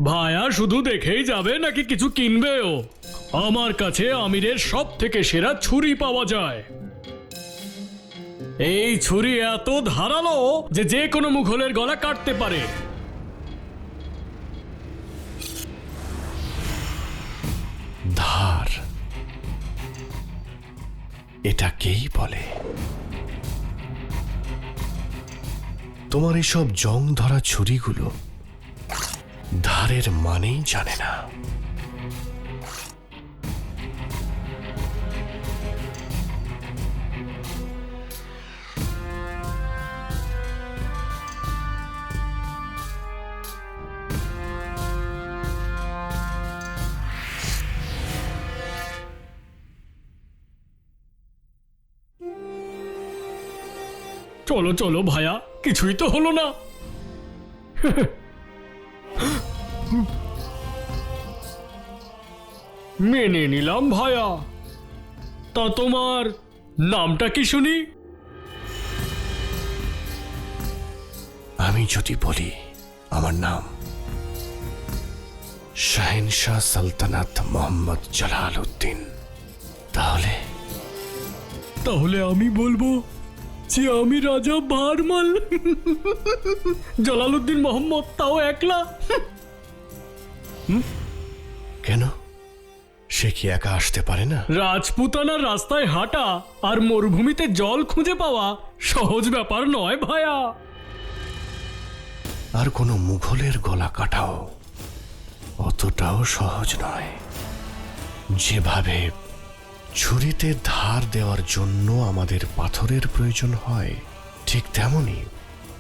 ভায়া শুধু দেখেই যাবে নাকি কিছু কিনবেও? আমার কাছে আমিরের সব থেকে সেরা ছুরি পাওয়া যায়। এই ছুরি এত ধারালো যে যে কোনো মুঘলের গলা কাটতে পারে। ধার এটাকেই বলে? তোমার এসব জং ধরা ছুরিগুলো ধারের মানেই জানে না। চলো চলো ভায়া, কিছুই তো হলো না। মেনে নিলাম ভায়া। তা তোমার নামটা কি শুনি? আমি যদি বলি আমার নাম শাহেনশাহ সালতানাত মোহাম্মদ জালালউদ্দিন, তাহলে তাহলে আমি বলবো যে আমি রাজা বারমাল। জালালউদ্দিন মোহাম্মদ, তাও একলা। কেন? সে কি একা আসতে পারে না? রাজপুতানার রাস্তায় হাঁটা আর মরুভূমিতে জল খুঁজে পাওয়া সহজ ব্যাপার নয় ভায়া। আর কোনো মুঘলের গলা কাটাও অতটাও সহজ নয়। যেভাবে ছুরিতে ধার দেওয়ার জন্য আমাদের পাথরের প্রয়োজন হয়, ঠিক তেমনি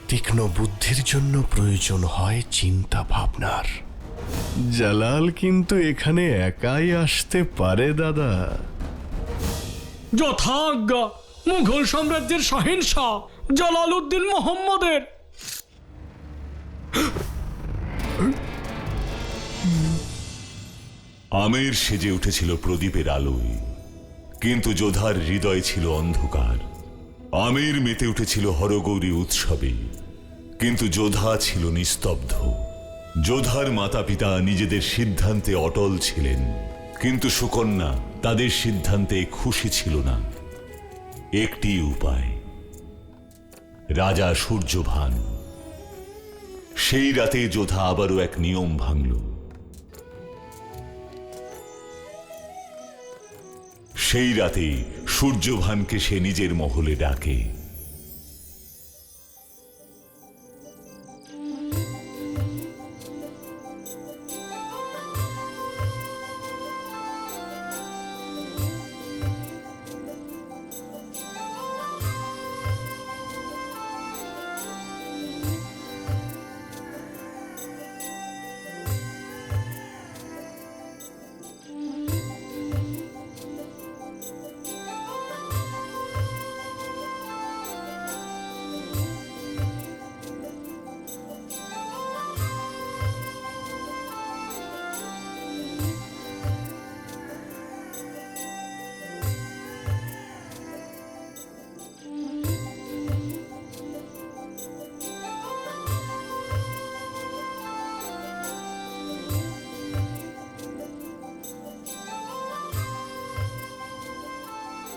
তীক্ষ্ণ বুদ্ধির জন্য প্রয়োজন হয় চিন্তা ভাবনার। জালাল কিন্তু এখানে একাই আসতে পারে দাদা। যথাজ্ঞা মুঘল সাম্রাজ্যের শাহেনশাহ জালালউদ্দিন মোহাম্মদের। আমের সেজে উঠেছিল প্রদীপের আলোয়, কিন্তু যোধার হৃদয় ছিল অন্ধকার। আমের মেতে উঠেছিল হরগৌরী উৎসবে, কিন্তু যোধা ছিল নিস্তব্ধ। যোধার মাতা পিতা নিজেদের সিদ্ধান্তে অটল ছিলেন, কিন্তু সুকন্যা তাদের সিদ্ধান্তে খুশি ছিল না। একটি উপায়, রাজা সূর্যভান। সেই রাতে যোধা আবারও এক নিয়ম ভাঙল। সেই রাতে সূর্যভানকে সে নিজের মহলে ডাকে।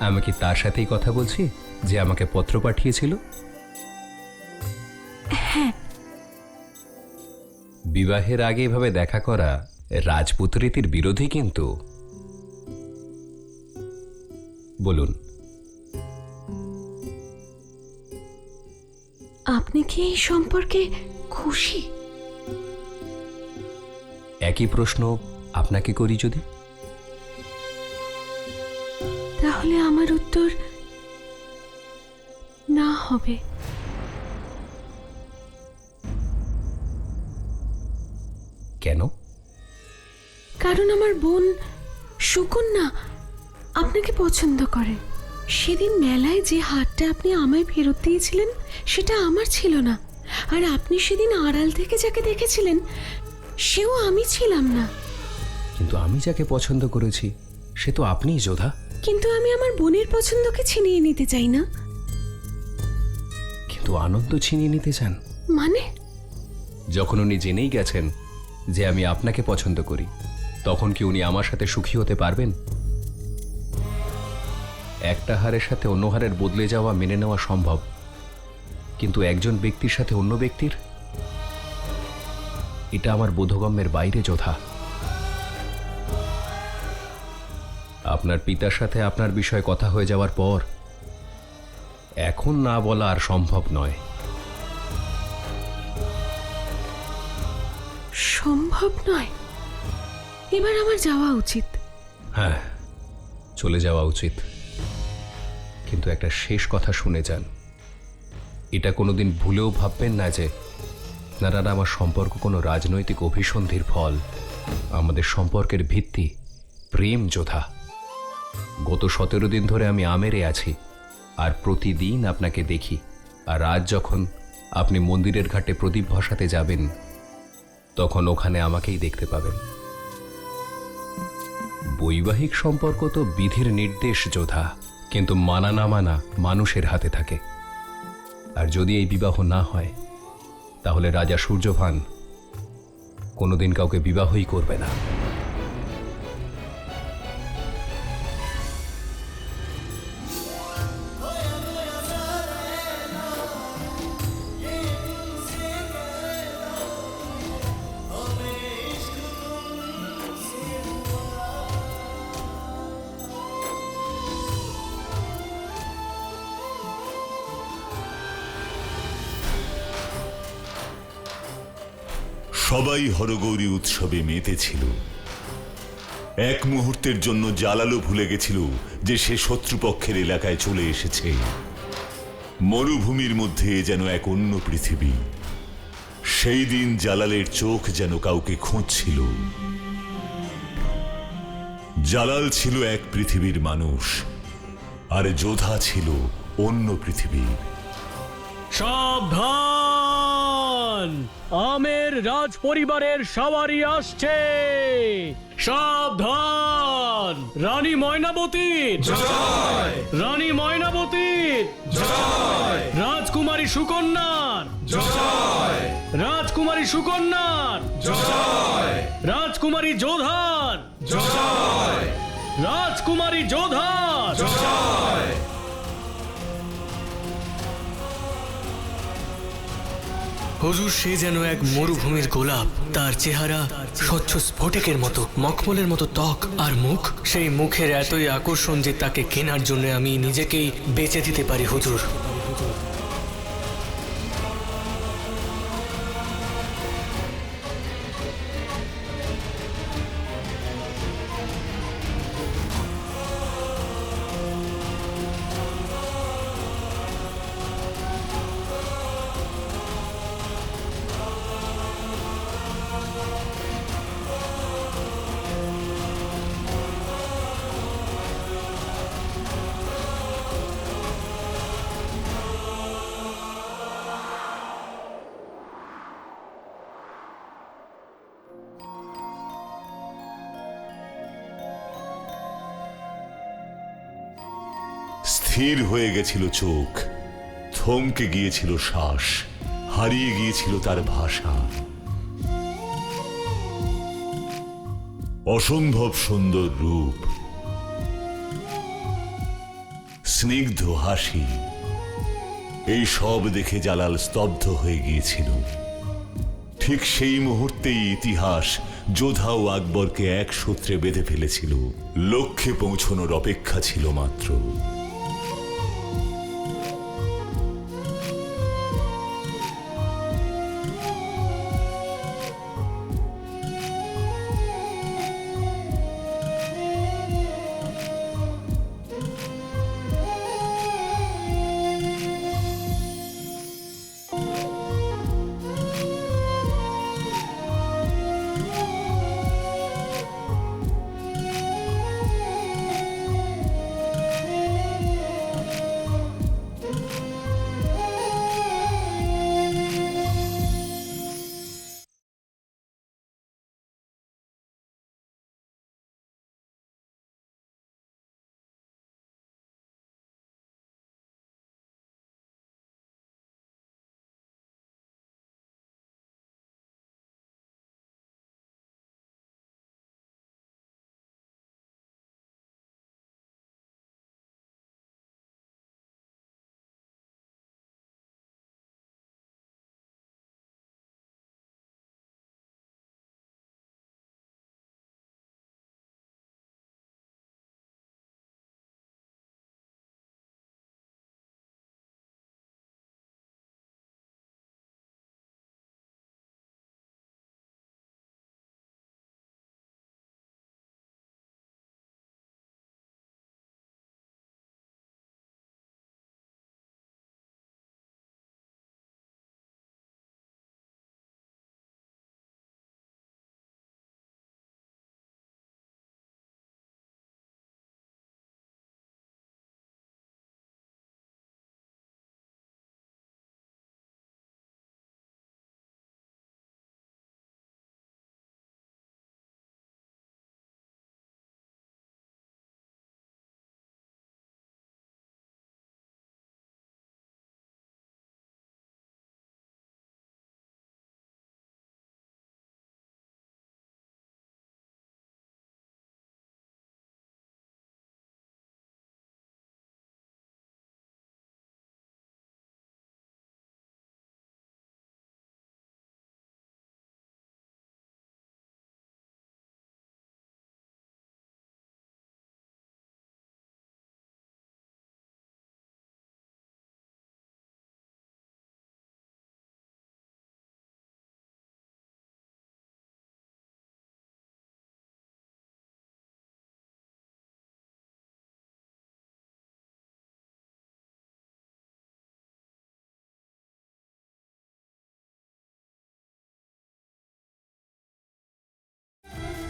আমি কি তার সাথেই কথা বলছি যে আমাকে পত্র পাঠিয়েছিল? হ্যাঁ। বিবাহের আগে এভাবে দেখা করা রাজপুত রীতির বিরোধী কিন্তু। বলুন, আপনি কি এই সম্পর্কে খুশি? একই প্রশ্ন আপনাকে করি যদি? তাহলে আমার উত্তর না হবে। কেন? কারণ আমার বোন সুকন্যা আপনাকে পছন্দ করে। সেদিন মেলায় যে হারটা আপনি আমায় ফেরত দিয়েছিলেন সেটা আমার ছিল না, আর আপনি সেদিন আড়াল থেকে যাকে দেখেছিলেন সেও আমি ছিলাম না। কিন্তু আমি যাকে পছন্দ করেছি সে তো আপনিই যোধা। কিন্তু আমি আমার বোনের পছন্দকে ছিনিয়ে নিতে চাই না। কিন্তু আনন্দ ছিনিয়ে নিতে চান? মানে? যখন উনি জেনেই গেছেন যে আমি আপনাকে পছন্দ করি, তখন কি উনি আমার সাথে সুখী হতে পারবেন? একটা হারের সাথে অন্য হারের বদলে যাওয়া মেনে নেওয়া সম্ভব, কিন্তু একজন ব্যক্তির সাথে অন্য ব্যক্তির, এটা আমার বোধগম্যের বাইরে যোধা। আপনার পিতার সাথে আপনার বিষয়ে কথা হয়ে যাওয়ার পর এখন না বলা আর সম্ভব নয়। সম্ভব নয়? এবার আমার যাওয়া উচিত। হ্যাঁ, চলে যাওয়া উচিত, কিন্তু একটা শেষ কথা শুনে যান। এটা কোনোদিন ভুলেও ভাববেন না যে আপনারা আমার সম্পর্ক কোনো রাজনৈতিক অভিসন্ধির ফল। আমাদের সম্পর্কের ভিত্তি প্রেম যোধা। গত 17 দিন ধরে আমি আমেরে আছি, আর প্রতিদিন আপনাকে দেখি। আর আজ যখন আপনি মন্দিরের ঘাটে প্রদীপ বসাতে যাবেন, তখন ওখানে আমাকেই দেখতে পাবেন। বৈবাহিক সম্পর্ক তো বিধির নির্দেশ যোধা, কিন্তু মানা না মানা মানুষের হাতে থাকে। আর যদি এই বিবাহ না হয়, তাহলে রাজা সূর্যভান কোনোদিন কাউকে বিবাহই করবে না। সবাই হরগৌরী উৎসবে মেতেছিল। এক মুহূর্তের জন্য জালালও ভুলে গেছিল যে সে শত্রুপক্ষের এলাকায় চলে এসেছে। মরুভূমির মধ্যে যেন এক অন্য পৃথিবী। সেই দিন জালালের চোখ যেন কাউকে খুঁজছিল। জালাল ছিল এক পৃথিবীর মানুষ, আর যোধা ছিল অন্য পৃথিবীর। সাবধান, আমের রাজ পরিবারের সওয়ারি আসছে। সাবধান, রানী ময়নাবতীর জয়, রানী ময়নাবতীর জয়, রাজকুমারী সুকন্যার জয়, রাজকুমারী সুকন্যার জয়, রাজকুমারী যোধার জয়, রাজকুমারী যোধার জয়। হুজুর, সে যেন এক মরুভূমির গোলাপ। তার চেহারা স্বচ্ছ স্ফটিকের মতো, মখমলের মতো ত্বক আর মুখ। সেই মুখের এতই আকর্ষণ যে তাকে কেনার জন্য আমি নিজেকেই বেচে দিতে পারি হুজুর। স্থির হয়ে গেছিল চোখ, থমকে গিয়েছিল শ্বাস, হারিয়ে গিয়েছিল তার ভাষা। অসম্ভব সুন্দর রূপ, স্নিগ্ধ হাসি, এই সব দেখে জালাল স্তব্ধ হয়ে গিয়েছিল। ঠিক সেই মুহূর্তেই ইতিহাস যোধা ও আকবরকে এক সূত্রে বেঁধে ফেলেছিল। লক্ষ্যে পৌঁছনোর অপেক্ষা ছিল মাত্র।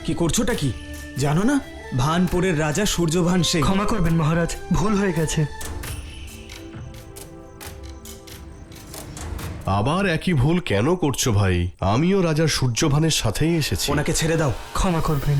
কি করছোটা কি জানো না? ভানপুরের রাজা সূর্যভান সিং। ক্ষমা করবেন মহারাজ, ভুল হয়ে গেছে। আবার একই ভুল কেন করছো ভাই? আমিও রাজা সূর্যভানের সাথেই এসেছি। ওনাকে ছেড়ে দাও। ক্ষমা করবেন।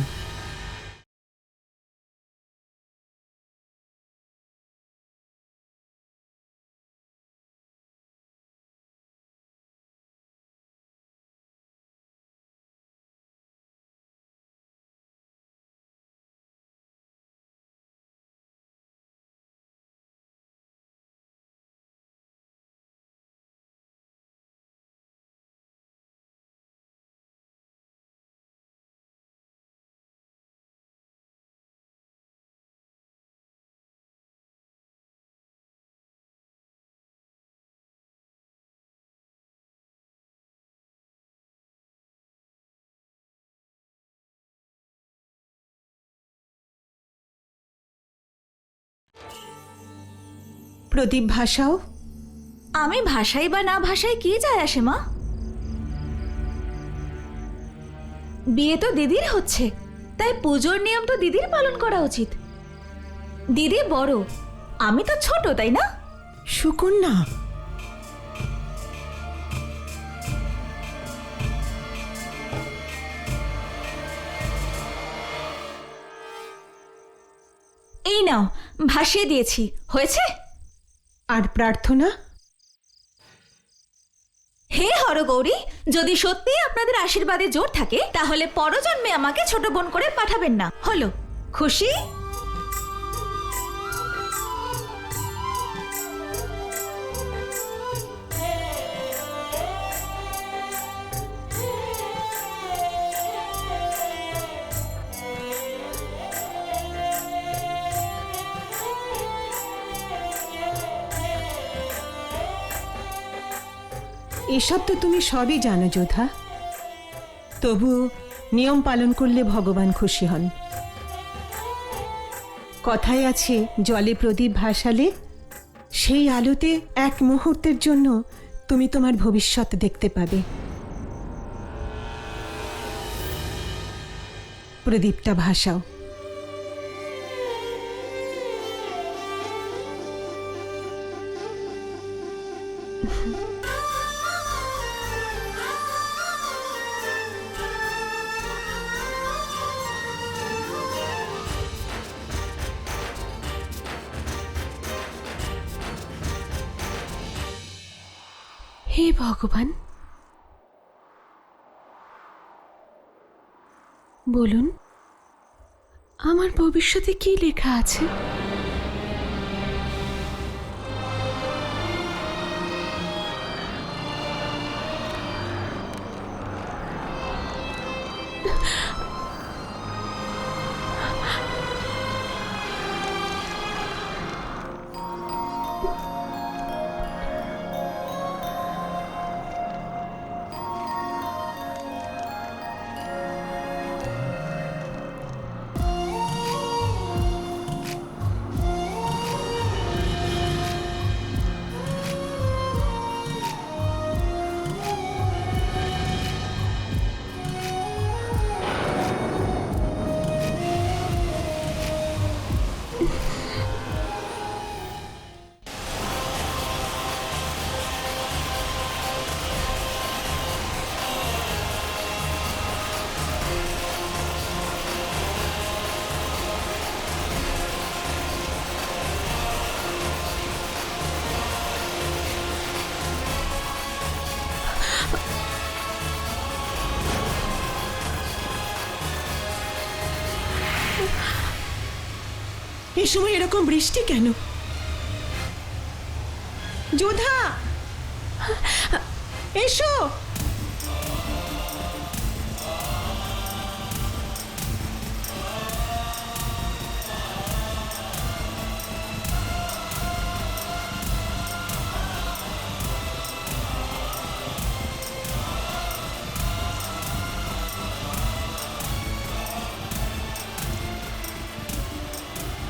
প্রদীপ ভাসাও। আমি ভাষাই বা না ভাষাই কি যায় আসে মা? বিয়ে তো দিদির হচ্ছে, তাই পুজোর নিয়ম তো দিদির পালন করা উচিত। দিদি বড়, আমি তো ছোট, তাই না? সুকন্যা, এই নাও, ভাসিয়ে দিয়েছি, হয়েছে? আর প্রার্থনা? হে হরগৌরী, যদি সত্যি আপনাদের আশীর্বাদে জোর থাকে তাহলে পরজন্মে আমাকে ছোট বোন করে পাঠাবেন না। হলো? খুশি? এসব তো তুমি সবই জানো যোধা, তবু নিয়ম পালন করলে ভগবান খুশি হন। কথায় আছে, জলে প্রদীপ ভাসালে সেই আলোতে এক মুহূর্তের জন্য তুমি তোমার ভবিষ্যৎ দেখতে পাবে। প্রদীপটা ভাসাও। হে ভগবান, বলুন আমার ভবিষ্যতে কি লেখা আছে? এই সময় এরকম বৃষ্টি কেন? যোধা, এসো।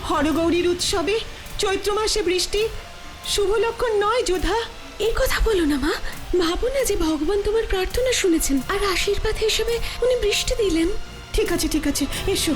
হরগৌরীর উৎসবে চৈত্র মাসে বৃষ্টি শুভ লক্ষণ নয় যোধা। এই কথা বলো না মা, ভাবো না যে ভগবান তোমার প্রার্থনা শুনেছেন আর আশীর্বাদ হিসেবে উনি বৃষ্টি দিলেন। ঠিক আছে ঠিক আছে, এসো।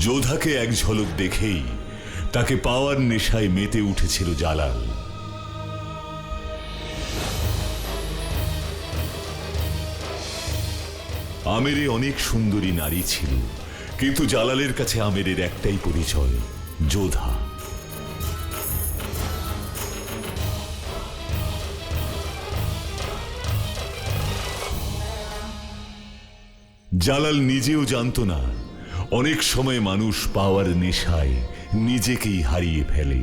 যোধাকে এক ঝলক দেখেই তাকে পাওয়ার নেশায় মেতে উঠেছিল জালাল। আমেরে অনেক সুন্দরী নারী ছিল, কিন্তু জালালের কাছে আমেরের একটাই পরিচয়, যোধা। জালাল নিজেও জানতো না অনেক সময় মানুষ পাওয়ার নেশায় নিজেকেই হারিয়ে ফেলে।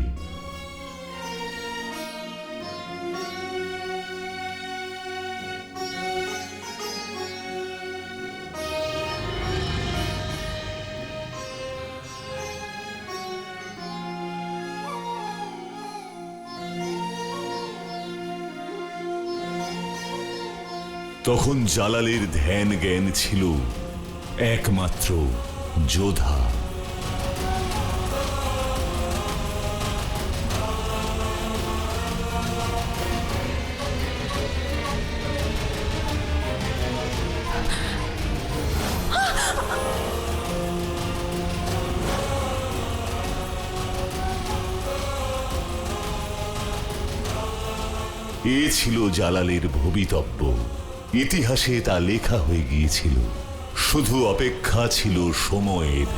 তখন জালালের ধ্যান জ্ঞান ছিল একমাত্র যোধা। এ ছিল জালালের ভবিতব্য। ইতিহাসে তা লেখা হয়ে গিয়েছিল, শুধু অপেক্ষা ছিল সময়ের।